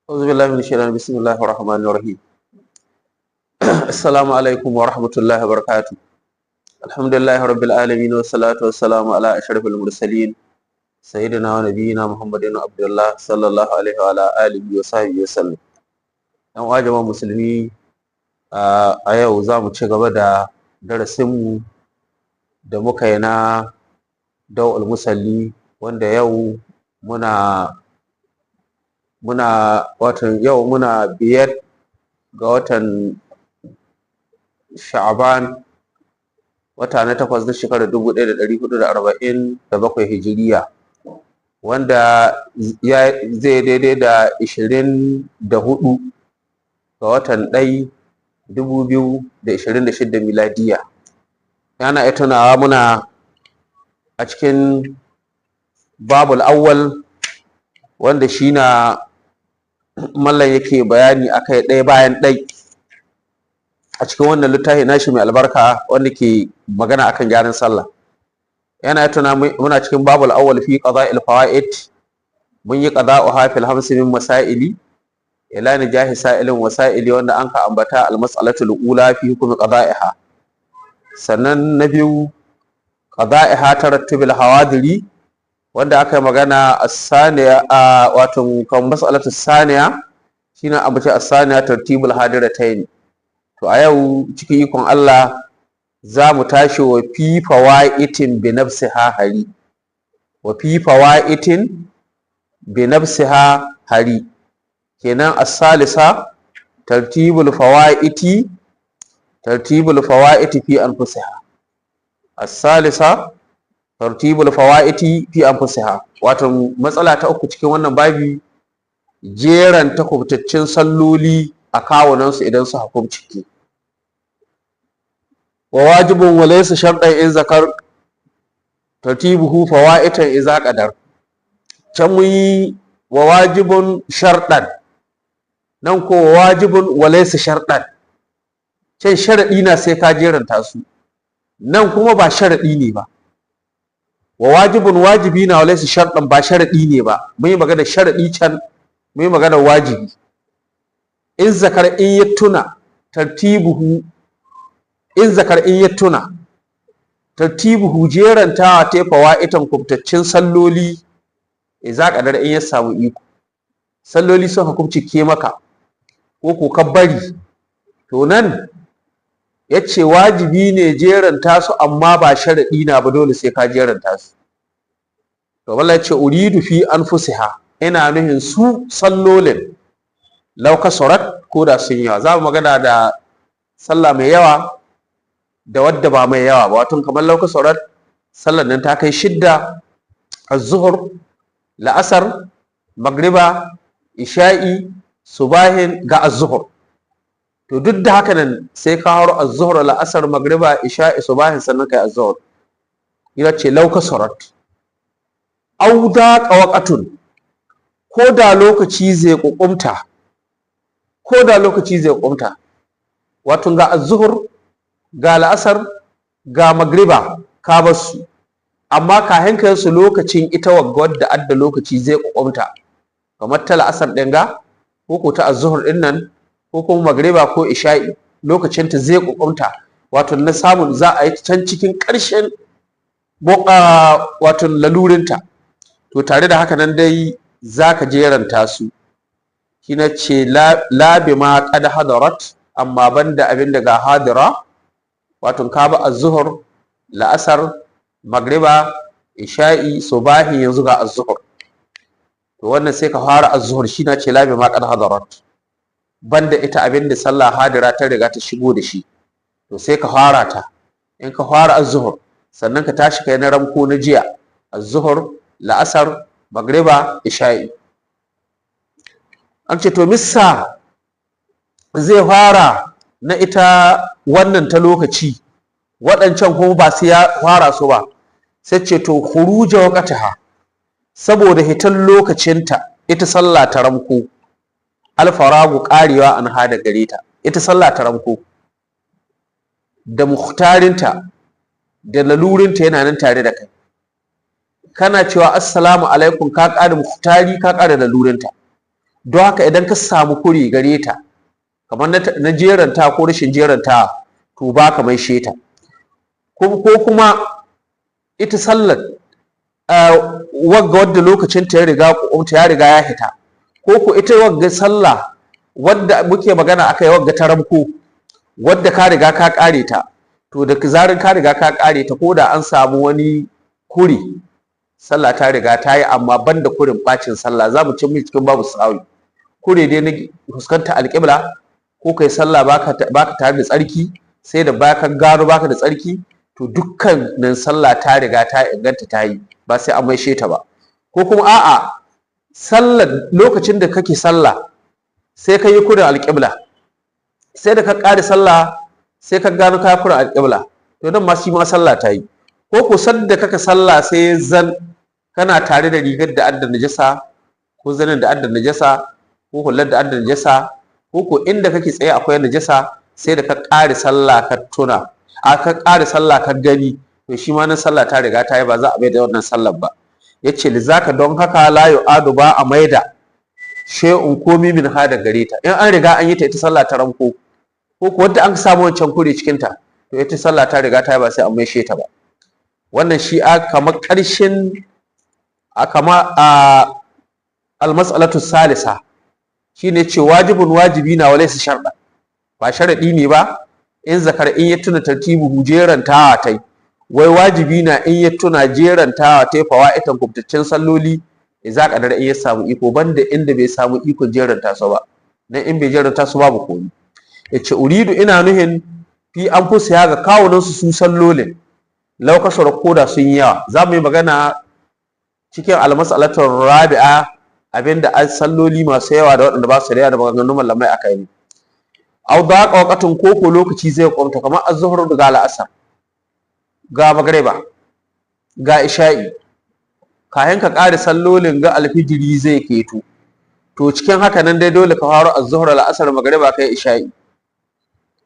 أعوذ بالله من الشيطان بسم الله الرحمن الرحيم السلام عليكم ورحمة الله وبركاته الحمد لله رب العالمين والصلاة والسلام على أشرف المرسلين سيدنا ونبينا محمد عبد الله صلى الله عليه وعلى آله وصحبه وسلم ɗan uwa jama'a musulmi a yau za mu ci gaba da darasinmu da muka yi na Dau'ul Musalli wanda yau muna biyar ga watan Sha'aban wata na 8 na shekarar 1447 hijiriya wanda zai daidai da 24 ga watan 1 2026 miladiya. Yana iya tunawa muna a cikin babul awwal wanda shi na mallan yake bayani akai ɗaya bayan ɗai a cikin wannan littafi nashi mai albarka wanda ke magana akan gyaran sallah. Yana tuna muna cikin babul awwal fi qada'il fawaid, mun yi qada'uha fil hamsi min masaili ila nijahi sa'ilin wasaili wanda an ka ambata al mas'alatul ula fi hukmi qada'iha. Sannan na biyu qada'iha tarattubil hawadiri wanda aka yi magana as-saniya wato kan mas'alatu saniya shine abuce as-saniya tartibul hadiratayn. To a yau cikin ikon Allah za mu tashi wa fi fawaitin bi nafsiha hari, wa fi fawaitin bi nafsiha hari kenan as-salisa tartibul fawaiti fi anfusiha, as-salisa tartibul fawaiti fi anfusiha. Wato matsala ta uku cikin wannan babi jeran takubtaccen salloli a kawunansu idan su hukumcike. Wa wajibun wa laysa shartan in zakar tartibuhu fawaitan idza qadar. Can mun yi wa wajibun shartan, nan ko wajibun wa laysa shartan. Can sharadi na sai ka jeranta su, nan kuma ba sharadi ne ba. Wa wajibun wajibi na wa laysa shartan ba sharadi ne ba. Mun yi magana sharadi can, mun yi magana wajibi. In zakar in ya tuna tartibuhu, in zakar in ya tuna tartibuhu jerantawa ta fawaitan kubtaccen salloli idza qadar in ya samu iko. Salloli sun hukumcike maka ko ka bari, to nan yace wajibi ne jeranta su amma ba sharadi na ba, dole sai ka jeranta su. To wallahi yace uridu fi anfusiha, ina nuhin su sallolin lauka surat ko da sun yawa. Za mu magana da sallah mai yawa da wadda ba mai yawa ba, wato kamar lauka surat sallar nan ta kai shidda: az-zuhr, la'asar, magriba, isha'i, subahin ga az-zuhr. To duk da haka nan sai ka haro az-zuhr, la'asar, magriba, isha'i, subahin sannan kai az-zuhr. Ina ce lauka surat au da qawqatun, ko da lokaci zai kukumta, ko da lokaci zai kumta. Wato ga az-zuhr, ga la'asar, ga magriba ka basu, amma kahin ka su lokacin ita wadda adda lokaci zai kumta, kamar ta la'asar din ga ko ta az-zuhr din nan ko kuma magriba ko isha'i, lokacin ta zai kumta. Wato na samun za a yi can cikin ƙarshen wato lalurinta. To tare da haka nan dai zaka jeranta su. Kina ce la bima qad hadarat, amma banda abin da ga hadira, wato ka ba az-zuhr, la'asar, magriba, isha'i, subahi, yanzu ga az-zuhr. To wannan sai ka fara az-zuhr, shi na ce la bima qad hadarat, banda ita abin da sallah hadira ta riga ta shigo da shi. To sai ka fara ta. In ka fara az-zuhr sannan ka tashi kai na ramko na jiya: az-zuhr, la'asar, magriba, isha'i. An ce to missa zai fara na ita wannan ta lokaci, waɗancan kuma ba sai ya fara su ba. Sai ce to khuruja waqtaha, saboda hitan lokacinta ita sallah ta ramko, alfaragu karewa an hada gare ta. Ita sallah ta ramko da muhtarinta da lalurinta yana nan tare da kai. Kana cewa assalamu alaikum ka ƙara muhtari ka ƙara lalurinta. don haka idan ka samu kuri gare ta kamar na jeranta ko rashin jeranta to ba ka mai sheta ko kuma ita sallar wagga wadda lokacin ta ya riga ya hita ko ita wagga sallah wadda muke magana akai wagga ta ramko wadda ka riga ka kare ta to da zarin ka riga ka kare ta ko da an samu wani kuri sallah ta riga ta yi amma banda kurin bacin sallah za mu cin cikin babu sawi kure dai na fuskanta alƙibla ko kai sallah baka tare da tsarki sai da baka gano baka da tsarki to dukkanin sallah ta riga ta inganta ta yi ba sai an maishe ta ba ko kuma a'a sallar lokacin da kake sallah sai ka yi kurin alƙibla sai da ka ƙare sallah sai ka gano ka kurin alƙibla to nan ma shi ma sallah ta yi ko sadda kaka sallah sai zan kana tare da rigar da adda najasa ko zanin da adda najasa ko hullar da adda najasa ko inda kake tsaye akwai najasa sai da ka ƙare sallah ka tuna ka ƙare sallah ka gani to shi ma nan sallah ta riga ta yi ba za a bai da wannan sallar ba yace lizaka don haka la yu'adu ba a maida shay'un komi min hada gare ta in an riga an yi ta ita sallah ta ranko ko wanda an samu wancan kure cikin ta to ita sallah ta riga ta yi ba sai an maishe ta ba wannan shi kamar ƙarshen al-mas'alatu salisa shine ce wajibun wajibi na walaysa sharda ba sharadi ne ba in zakar in ya tuna tartibu jerantawa tai wai wajibi na in ya tuna jerantawa tai fawaitan kubtaccen salloli idza kadar in ya samu iko banda inda bai samu ikon jeranta su ba dan in bai jeranta su babu komai yace uridu ina nuhin fi an fusa ga kawunan su sallolin law kasara koda sun yawa za mu yi magana cikin al-mas'alatul rabi'a abinda an salloli masu yawa da waɗanda ba su da yawa da maganganun malamai akai ne au da waqatun koko lokaci zai kwamta kamar az-zuhr da al-asr ga magriba ga isha'i kayan ka ƙare sallolin ga alfijiri zai keto to cikin haka nan dai dole ka faro az-zuhr al-asr magriba kai isha'i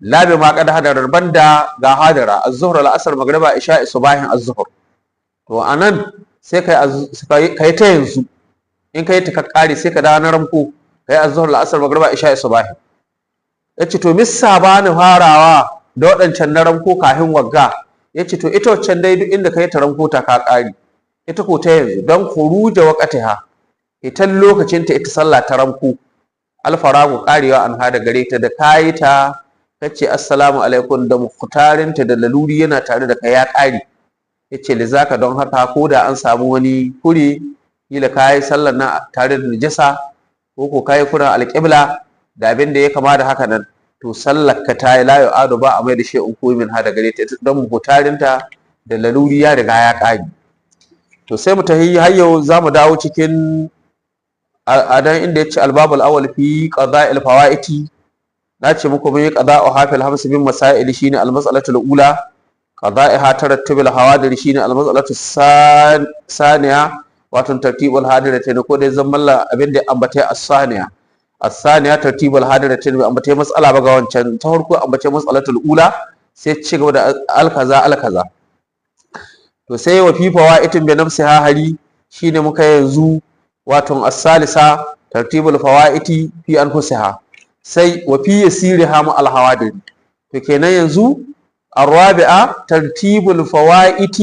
labi ma kada hadarar banda ga hadara az-zuhr al-asr magriba isha'i subahin az-zuhr to anan sai kai ta yanzu in kai ta ka ƙare sai ka dawo na ramko kai az-zuhr al-asr magriba isha'i subahin yace to missa ba ni farawa da waɗancan na ranko kafin wagga yace to ita waccan dai duk inda kai ta ranko ta ka ƙari ita ko ta yanzu dan khuruja waqtiha ita lokacin ta ita sallah ta ranko alfaragu ƙarewa an hada gare ta da kayi ta kace assalamu alaikum da mukhtarin ta da laluri yana tare da kai ya ƙari yace lizaka don haka ko da an samu wani kuri kila kayi sallar na tare da najasa ko kayi kuran alƙibla da abin da ya kama da haka nan to sallar ka ta yi layo ado ba a mai da shi in koyi min hada gare ta don hutarinta da laluri ya riga ya ƙage to sai mu tahi har yau za mu dawo cikin adan inda ya ce albabul awwal fi qada'il fawaiti na ce muku mun yi qada'u hafil hams bin masail shine al-mas'alatu al-ula qada'iha tarattubil hawadir shine al-mas'alatu saniya wato tartibul hadiratayn ko dai zan malla abin da ambata as-saniya الثانية ترتيب الحادثة أمبتي مسألة بقى وانشان تهركو أمبتي مسألة الأولى سيتشيك ودا الكذا الكذا وسي وفي فوائد بنفسها هلي شين مكيزو واتون الثالثة ترتيب الفوائد في أنفسها سي وفي يسيرها مع الحوادث فكينا ينزو الرابعة ترتيب الفوائد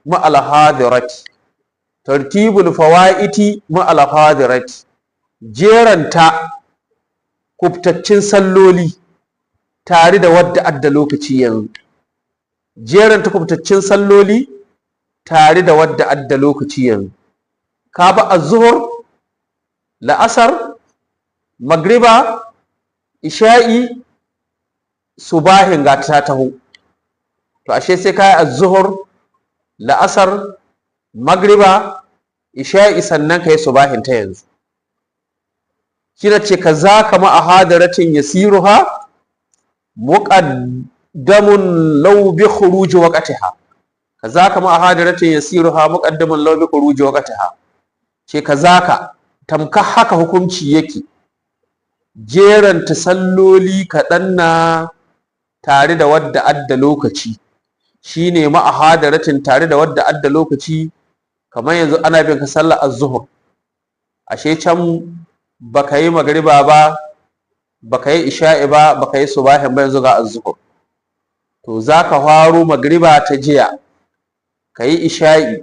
مع الحاضرات ترتيب الفوائد مع الحاضرات jeranta kubtaccin salloli tare da wadda adda lokaci yanzu jeranta kubtaccin salloli tare da wadda adda lokaci yanzu ka ba az-zuhr la'asar magriba isha'i subahin ga ta taho to ashe sai kai az-zuhr la'asar magriba isha'i sannan kai subahin ta yanzu kina ce kaza kama a hadaratin yasiruha muqaddamun law bi khuruj waqtiha kaza kama a hadaratin yasiruha muqaddamun law bi khuruj waqtiha ce kaza ka tamka haka hukunci yake jeranta salloli kaɗan na tare da wadda adda lokaci shine ma a hadaratin tare da wadda adda lokaci kamar yanzu ana bin ka sallar az-zuhr ashe can baka yi magriba ba, baka yi isha'i ba, baka yi subahin ba, yanzu ga az-zuhur. To zaka faro magriba ta jiya, kayi isha'i,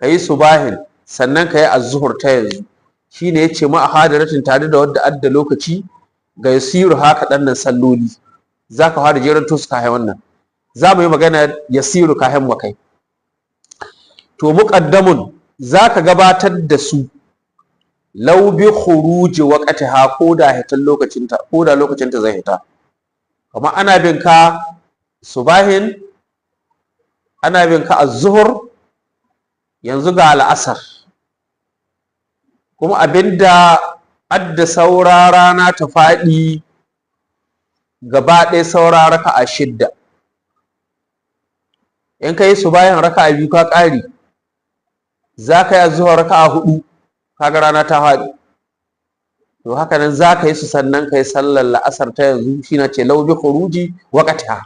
kayi subahin, sannan kayi az-zuhur ta yanzu. Shine yace ma hadaratin tare da wadda adda lokaci ga yasiru haka dannan salloli. Zaka fara jeran to su kai wannan. Za mu yi magana yasiru kayan mu kai. To muqaddamun zaka gabatar da su law bi khuruji waqtiha ko da hitan lokacinta, ko da lokacinta zai hita. Kuma ana bin ka subahin, ana bin ka az-zuhur, yanzu ga al'asar. Kuma abinda adda saura rana ta faɗi gaba ɗaya saura raka'a shidda. In ka yi subahin raka'a biyu ka ƙari, za ka yi az-zuhur raka'a huɗu, kaga rana ta faɗi. To haka nan za ka yi su sannan ka yi sallar la'asar ta yanzu, shi na ce lau bi khuruji waqtiha.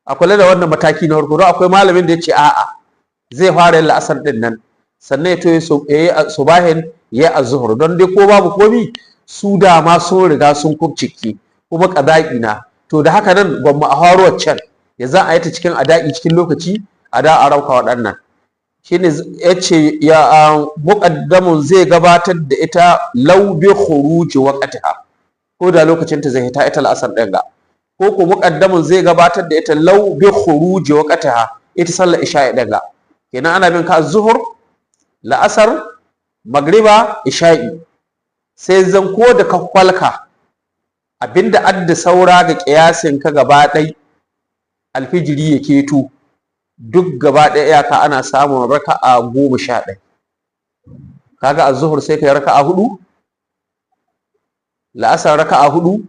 A kula da wannan mataki na farko, akwai malamin da ya ce a'a zai fara yin la'asar din nan sannan ya to ya yi subahin ya yi az-zuhur, don dai ko babu komi su dama sun riga sun kubcike kuma qada'i na. To da haka nan gwamma a haro waccan ya za a yi ta cikin ada'i cikin lokaci a da a rauka waɗannan. Shine yace ya muqaddamun zai gabatar da ita law bi khuruji waqtiha, ko da lokacin ta zai hita ita al'asar din ga, ko ko muqaddamun zai gabatar da ita law bi khuruji waqtiha ita sallar isha'i din ga. Kenan ana bin ka az-zuhur, la'asar, magriba, isha'i. Sai zan ko da ka kwalka abinda adda saura ga kiyasin ka gaba ɗai alfijiri ya keto, duk gaba ɗaya iyaka ana samun raka'a 11. Kaga az-zuhur sai kai raka'a 4, la'asar raka'a 4,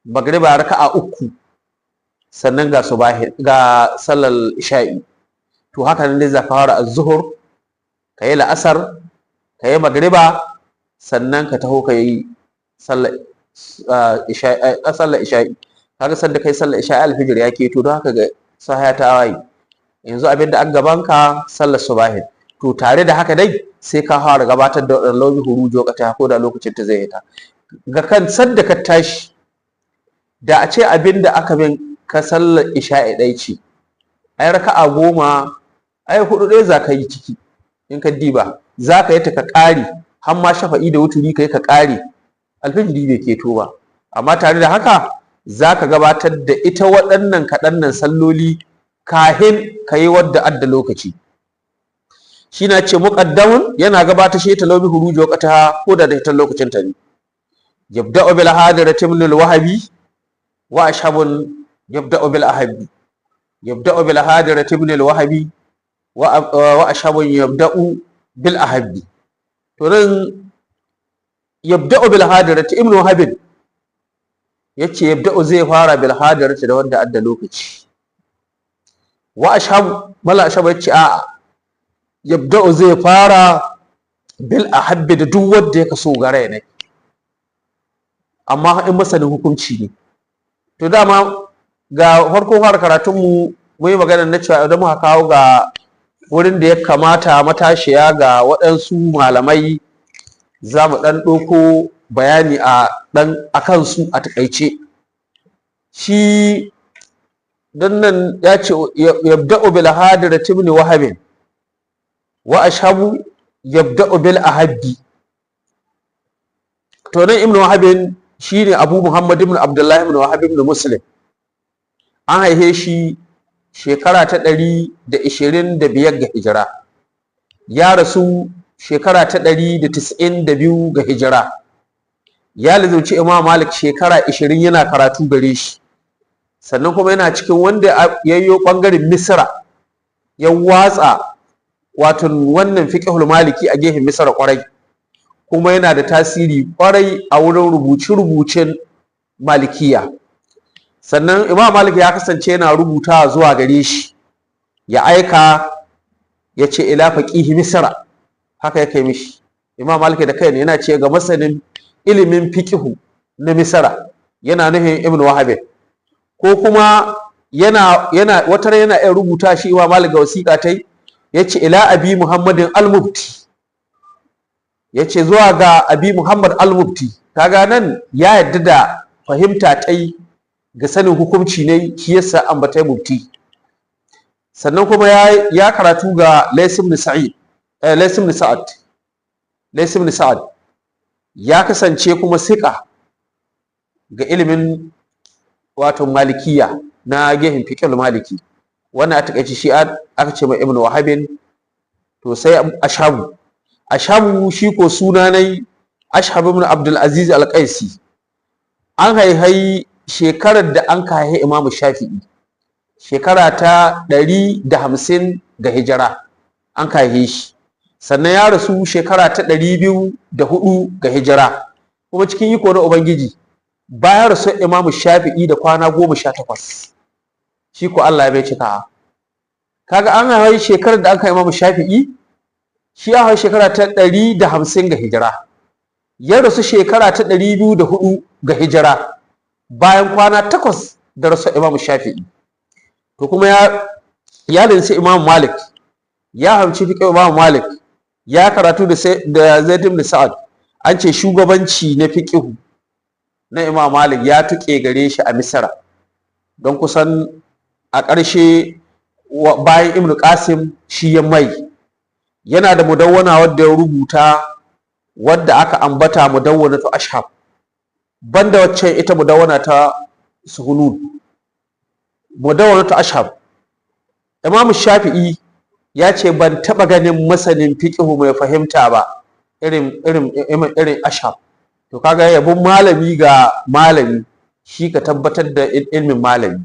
magriba raka'a 3, sannan ga subahi ga sallar isha'i. To haka nan dai za ka fara az-zuhur, kai la'asar, kai magriba, sannan ka taho kai sallar isha'i. Kaga sanda kai sallar isha'i alfijir ya keto, don haka ga sahaya ta waye. Yanzu abinda an gabanka sallar subahin. To tare da haka dai sai ka fara gabatar da wadannan laubi huruji wakati ko da lokacin ta zai hita. Ga kan sanda ka tashi, da a ce abinda aka bin ka sallar isha'i dai ce, ai raka'a 10, ai 4 ɗaya za ka yi ciki. In ka diba za ka yi ta ka ƙari, har ma shafa'i da wuturi ka yi ka ƙari, alfijiri bai keto ba. Amma tare da haka za ka gabatar da ita waɗannan kaɗannan salloli kahin ka yi wadda adda lokaci. Shi na ce muqaddamun yana gabatar shi ta laubi huruji waqtaha ko da ita lokacin ta ne. Yabda'u bil hadirati min al wahabi wa ashabun yabda'u bil ahabbi. Yabda'u bil hadirati min al wahabi wa ashabun yabda'u bil ahabbi. To nan yabda'u bil hadirati ibn wahabin yace yabda'u zai fara bil hadirati da wanda adda lokaci. Wa ashab mala ashab yace a yabda'u zai fara bil ahabbi da duk wanda ya kaso gare ne, amma in masanin hukunci ne. To dama ga farko fara karatun mu yi magana na cewa idan muka kawo ga wurin da ya kamata matashiya ga waɗansu malamai, za mu ɗan ɗauko bayani a kansu a taƙaice. Shi don nan ya ce yabda'u bil hadirati ibn wahabin wa ashabu yabda'u bil ahabbi. To nan ibn wahabin shine Abu Muhammad ibn Abdullah ibn Wahab ibn Muslim. An haife shi shekara ta 125 ga hijira, ya rasu shekara ta 192 ga hijira. Ya lazumci Imam Malik shekara 20 yana karatu gare shi, sannan kuma yana cikin wanda yayyo ɓangaren Misra ya watsa wato wannan fiqhul maliki a gefen Misra kwarai, kuma yana da tasiri kwarai a wurin rubuce-rubucen malikiya. Sannan Imam Malik ya kasance yana rubuta zuwa gare shi, ya aika ya ce ila faqihi Misra, haka yake mishi. Imam Malik da kai ne yana ce ga masanin ilimin fiqhu na Misra, yana nufin Ibn Wahab, ko kuma yana iya rubuta shi Imam Malik ga wasiƙa tai yace ila abi Muhammadin al-Mufti, yace zuwa ga Abi Muhammad al-Mufti. Kaga nan ya yadda da fahimta tai ga sanin hukunci ne, shi yasa ambatai mufti. Sannan kuma ya karatu ga Lays ibn Sa'ad ya kasance kuma siƙa ga ilimin wato malikiya na gehin fiqh maliki. Wannan a takaice shi aka ce mai Ibn Wahabin. To sai Ashabu shi ko sunanai Ashhab ibn Abdul Aziz al-Qaisi. An haihai shekarar da an haihi Imam Shafi'i, shekara ta 150 ga hijira an haihe shi. Sannan ya rasu shekara ta 204 ga hijira. Kuma cikin iko na Ubangiji bayan rasu Imam Shafi'i da kwana 18 shi ko Allah ya bai cika. Kaga an haihi shekarar da an kai Imam Shafi'i, shi ya haihi shekara ta 150 ga hijira, ya rasu shekara ta 204 ga hijira bayan kwana 8 da rasu Imam Shafi'i. To kuma ya linsi Imam Malik, ya hamci fiqh Imam Malik, ya karatu da Zaid ibn Sa'ad. An ce shugabanci na fiqh na Imam Malik ya tuke gare shi a Misra, don kusan a ƙarshe bayan Ibn Qasim shi ya mai. Yana da mudawwana wadda ya rubuta, wadda aka ambata mudawwanatu Ashhab, banda wacce ita mudawwana ta Suhunun, mudawwanatu Ashhab. Imam Shafi'i ya ce ban taba ganin masanin fiqhu mai fahimta ba irin Ashhab. To kaga yabon malami ga malami shi ka tabbatar da ilmin malami.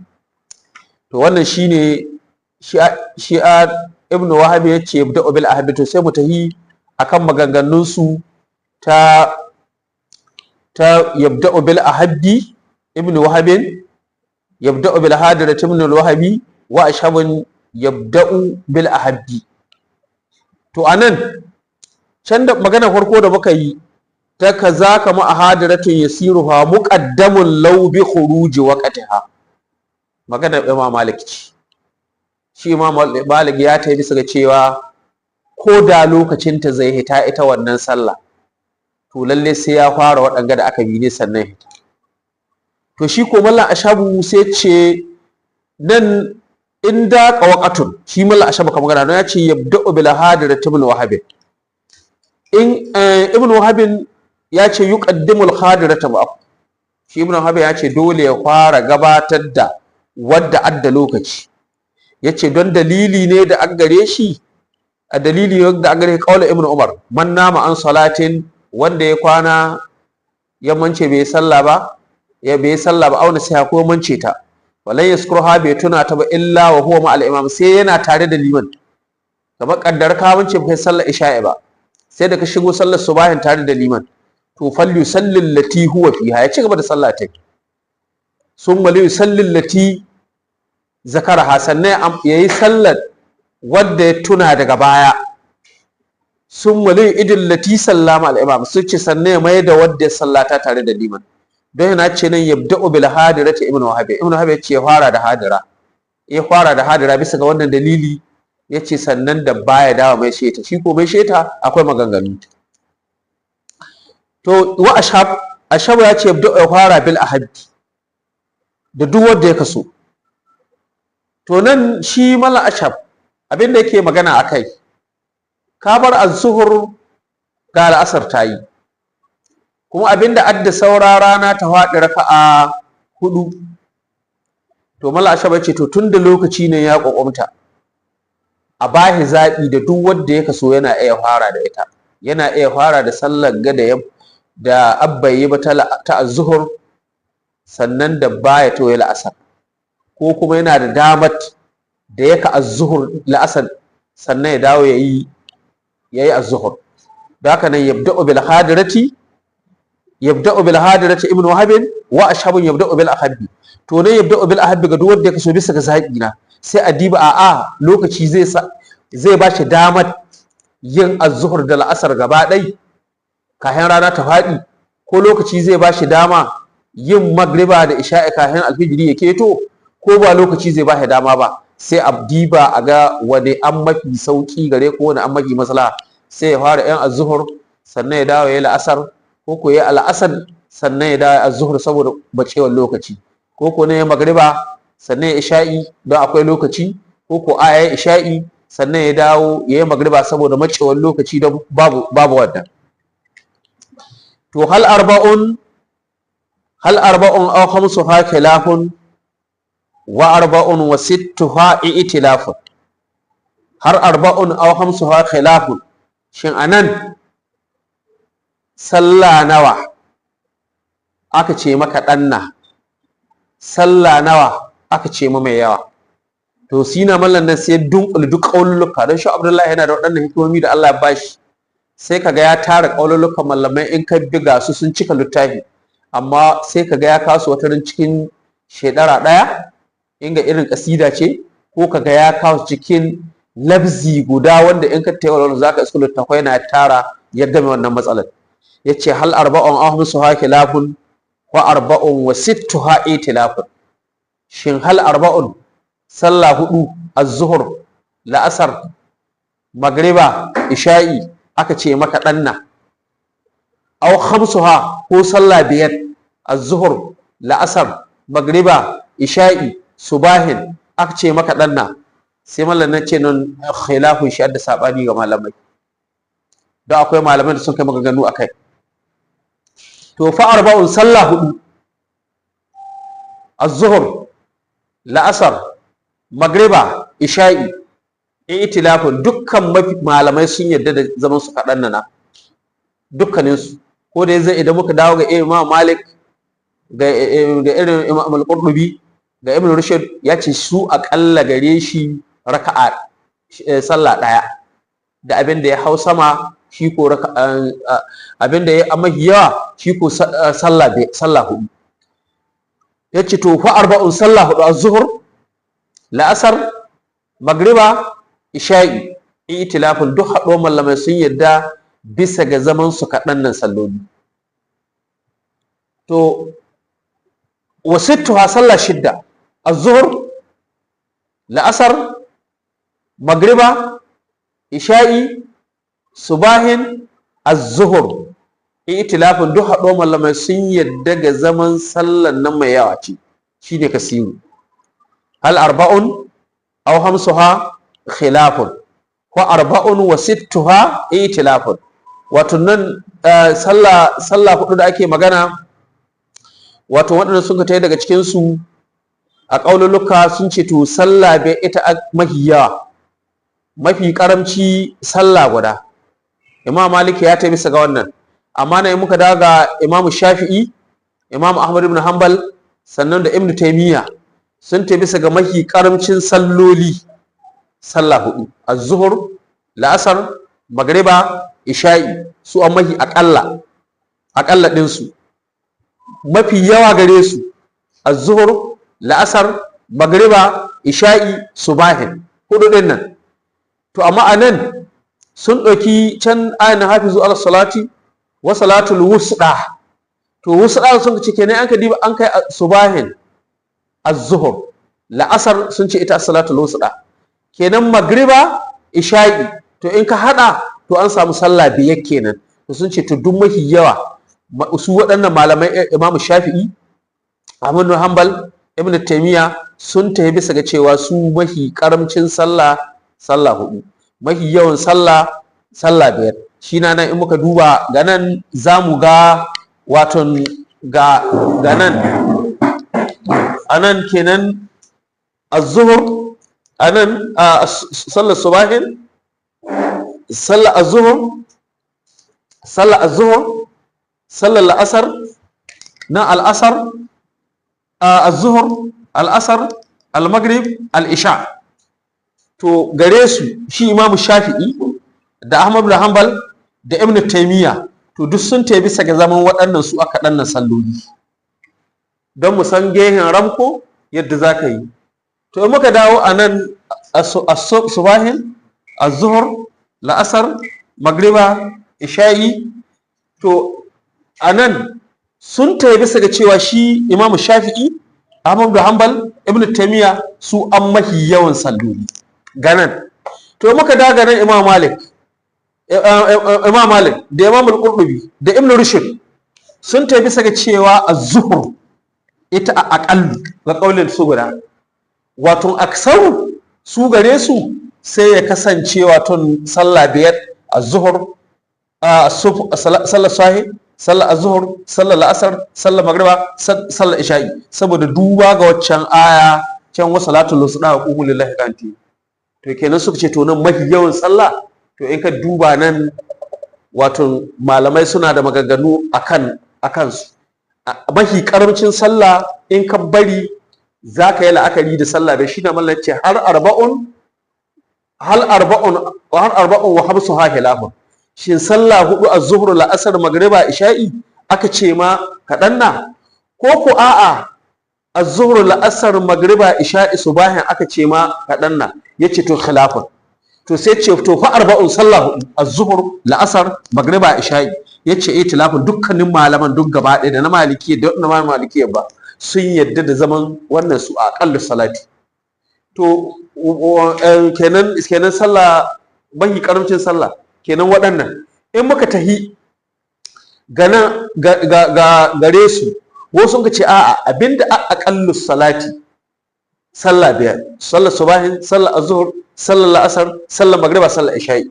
To wannan shine shi Ibn Wahab ya ce yabda'u bil ahadi. To sai mu tahi akan maganganun su ta yabda'u bil ahadi Ibn Wahab, yabda'u bil hadirati Ibn al-Wahabi, wa Ashabun yabda'u bil ahadi. To anan can da magana farko da muka yi ta kaza kama ahadiratun yasiruha muqaddamun law bi khuruji waqtiha, magana Imam Malik ce. Shi Imam Malik ya tayi bisa ga cewa ko da lokacin ta zai hita ita wannan sallah, to lalle sai ya fara waɗanga da aka bi ne sannan hita. To shi ko Mallan Ashabu sai ce nan in da qawqatun, shi Mallan Ashabu kamar magana ya ce yabda'u bil hadirati Ibn Wahab. In Ibn Wahab ya ce yuqaddimul hadirata ba, shi Ibn Wahab ya ce dole ya fara gabatar da wadda adda lokaci. Yace don dalili ne da an gare shi, a dalili da an gare kaula Ibn Umar, man nama an salatin, wanda ya kwana ya mance bai sallah ba, auna sai ko mance ta, walan yaskuruha bai tuna ta ba illa wa huwa ma al-imam, sai yana tare da liman. Kamar kaddar ka mance bai sallar isha'i ba, sai da ka shigo sallar subahin tare da liman, to fallu sallil lati huwa fiha, ya ci gaba da sallah ta. Summa li sallil lati zakaraha, sannan yayi sallar wadda ya tuna daga baya. Summa li idil lati sallama al-imam, su ce sannan ya mai da wadda ya sallata tare da liman. Don yana ce nan yabda'u bil hadirati Ibn Wahab. Ibn Wahab ya ce ya fara da hadira, ya fara da hadira bisa ga wannan dalili. Ya ce sannan da baya dawa mai sheta, shi ko mai sheta akwai maganganu. To wa Ashab ya ce ya fara bil ahadi da duk wanda ya kaso. To nan shi Mallan Ashab abinda yake magana akai, ka bar az-zuhur ga al-asr tayi, kuma abinda adda saura rana ta faɗi raka'a 4. To Mallan Ashab ya ce to tunda lokaci ne ya kokomta, a bahi zaɓi da duk wanda ya kaso yana iya fara da ita. Yana iya fara da sallar gada da abba yi ba ta az-zuhur, sannan da baya to ya la'asar, ko kuma yana da damat da yaka az-zuhur la'asar sannan ya dawo yayi az-zuhur. Da haka nan yabda'u bil hadirati Ibn Wahab wa Ashabun yabda'u bil ahabbi. To ne yabda'u bil ahabbi ga duk wanda ya kaso bisa ga zaɓi na, sai a diba lokaci zai ba shi damar yin az-zuhur da la'asar gaba ɗai kayan rana ta faɗi, ko lokaci zai ba shi dama yin magriba da isha'i kayan alfijiri ya keto, ko ba lokaci zai ba shi dama ba. Sai a diba a ga wani an mafi sauki gare ko wani an mafi maslaha, sai ya fara yan az-zuhur sannan ya dawo ya la'asar, ko ko ya al'asar sannan ya dawo az-zuhr saboda bacewar lokaci, ko ko ne ya magriba sannan ya isha'i don akwai lokaci, ko ko ya isha'i sannan ya dawo ya yi magriba saboda macewar lokaci don babu wannan. To hal arba'un aw khamsuha khilafun wa arba'un wa sittuha i'tilafun. Har arba'un aw khamsuha khilafun, shin anan sallah nawa aka ce maka ɗanna, sallah nawa aka ce ma mai yawa? To sina mallan nan sai dunkule duk kaululuka, don shi Abdullahi yana da waɗannan hikimomi da Allah ya bashi, sai kaga ya tara kaululukan mallamai in ka biga su sun cika littafi, amma sai kaga ya kasu wata cikin shedara ɗaya inga irin kasida ce, ko kaga ya kawo cikin labzi guda wanda in ka tayi zaka iska littafai na tara ya game wannan matsalar. Yace hal arba'un aw khamsuha khilafun wa arba'un wa sittuha itilafun. Shin hal arba'un sallah hudu az-zuhr, la'asar, magriba, isha'i aka ce maka ɗanna, aw khamsuha ko sallah biyar az-zuhr, la'asar, magriba, isha'i, subahin aka ce maka ɗanna, sai mallan nan ce nan khilafun shi da sabani ga malamai, don akwai malamai da sun kai maganganu akai. To fa arba'un sallah hudu az-zuhr, la'asar, magriba, isha'i itilafin dukkan malamai sun yarda da zaman su kaɗan nana dukkanin su, ko da zai idan muka dawo ga Imam Malik, ga irin Imam Al-Qurtubi, ga Ibn Rushd, ya ce su aƙalla gare shi raka'a sallah ɗaya, da abin da ya hau sama shi ko abin da ya amma yawa shi ko sallah hudu. Yace to fa arba'un sallah hudu az-zuhr, la'asar, magriba, isha'i itilafin duk haɗo mallamai sun yarda bisa ga zaman su kaɗan nan salloli. To wasittuha sallah shidda az-zuhr, la'asar, magriba, isha'i, subahin, az-zuhr itilafin duk haɗo mallamai sun yarda ga zaman sallan nan mai yawa ce, shine kasiru. hal arba'un aw khamsuha khilafun wa arba'un wa sittuha itilafun. Wato nan sallah hudu da ake magana, wato waɗanda sun tayi daga cikin su a kaululuka sun ce to sallah bai ita mafi yawa, mafi karamci sallah guda. Imam Malik ya tayi bisa ga wannan, amma na muka dawo ga Imam Shafi'i, Imam Ahmad ibn Hanbal, sannan da Ibn Taymiyyah sun tayi bisa ga mafi karamcin salloli sallah hudu az-zuhr, la'asar, magriba, isha'i, su an mafi aƙalla ɗinsu. Mafi yawa gare su az-zuhr, la'asar, magriba, isha'i, subahin, hudu ɗin nan. To amma anan sun ɗauki can ayan hafizu ala salati wa salatul wusda. To wusda sun ce kenan an ka diba an kai subahin, az-zuhr, la'asar sun ce ita salatul wusda, kenan magriba, isha'i, to in ka hada to an samu sallah biyar kenan. To sun ce to duk mafi yawa su waɗannan malamai Imam Shafi'i, Ahmad bin Hanbal, Ibn Taymiyyah sun tafi bisa ga cewa su mafi karamcin sallah hudu, mafi yawan sallah biyar. Shi na nan in muka duba ga nan za mu ga waton ga nan anan kenan az-zuhr, anan sallar subahin, sallar az-zuhr, sallar la'asar, na al-asar, az-zuhr, al-asar, al-maghrib, al-isha. To gare su shi Imam Shafi'i da Ahmad bin Hanbal da Ibn Taymiyyah, to duk sun tayi bisa ga zaman waɗannan su aka danna salloli, don mu san gehen ramko yadda za ka yi. To in muka dawo a nan subahin, az-zuhr, la'asar, magriba, isha'i, to a nan sun tayi bisa ga cewa shi Imam Shafi'i, Ahmad bin Hanbal, Ibn Taymiyyah su an mahi yawan salloli ganan. To muka daga nan Imam Malik Imam Malik da Imam al-Qurtubi da Ibn Rushd sun tafi bisa ga cewa az-zuhr ita a aqallu ga kaulin su guda, wato aksaru su gare su sai ya kasance wato sallah biyar az-zuhr, sallar sahi, sallar az-zuhr, sallar la'asar, sallar magriba, sallar isha'i, saboda duba ga waccan aya can wa salatul usda wa qumu lillahi qanti. To kenan suka ce to nan mafi yawan sallah, to in ka duba nan wato malamai suna da maganganu akan su. Mafi karamcin sallah in ka bari za ka yi la'akari da sallah bai shi na mallan ce har arba'un wa habsu ha khilafun. Shin sallah hudu az-zuhr la'asar magriba isha'i aka ce ma kaɗan na, ko ko a'a az-zuhr la'asar magriba isha'i subahin aka ce ma kaɗan na? Yace to khilafun. To sai ce to fa arba'un sallah hudu az-zuhr la'asar magriba isha'i, yace tilafin dukkanin malaman duk gaba ɗaya da na maliki da na maliki ba sun yadda da zaman wannan su a aqallu salati. To kenan sallah mahi karamcin sallah kenan waɗannan in muka tahi gare su, wasu sun ce a'a abinda aqallu salati sallah biyar, sallar subahin, sallar azhur, sallar la'asar, sallar magriba, sallar isha'i.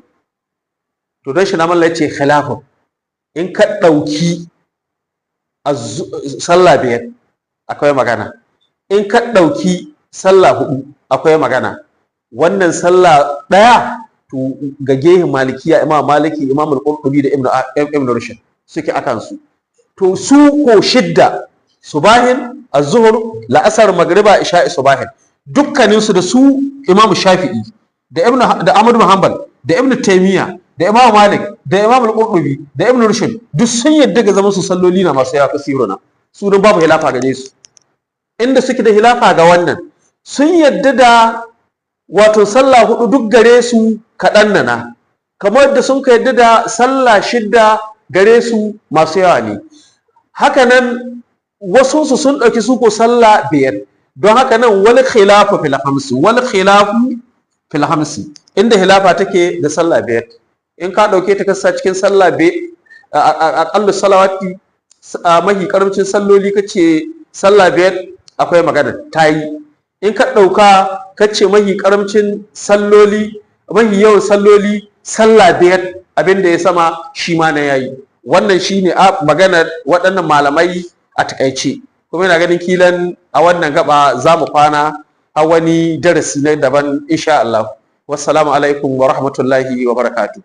To don shi na mallah yace khilafun. In ka ɗauki sallah biyar akwai magana, in ka ɗauki sallah hudu akwai magana. Wannan sallah ɗaya to ga gehen malikiya imam maliki, imam al-qurtubi da ibn rushd suke akan su. To su ko shidda subahin, az-zuhr, la'asar, magriba, isha'i, subahin dukkanin su da su imam shafi'i da ahmad bin hanbal da ibn taymiya da imam malik da imam al-qurtubi da ibn rushd duk sun yadda ga zaman su salloli na masu yawa kasiruna, su don babu hilafa gare su. Inda suke da hilafa ga wannan, sun yadda da wato sallah hudu duk gare su kaɗan na, kamar da sun ka yadda da sallah shidda gare su masu yawa ne. Haka nan wasu su sun ɗauki su ko sallah biyar, don haka nan wal khilafu fil hamsi, inda hilafa take da sallah biyar. In ka ɗauke ta kasa cikin sallah aƙallu salawati mahi karamcin salloli kace sallah biyar akwai magana ta yi. In ka ɗauka kace mahi karamcin salloli mahi yawan salloli sallah biyar abinda ya sama shi ma na yayi. Wannan shine maganar waɗannan malamai a takaice, kuma ina ganin kilan a wannan gaba za mu kwana a wani darasi na daban insha Allah. Wassalamu alaikum wa rahmatullahi wa barakatuh.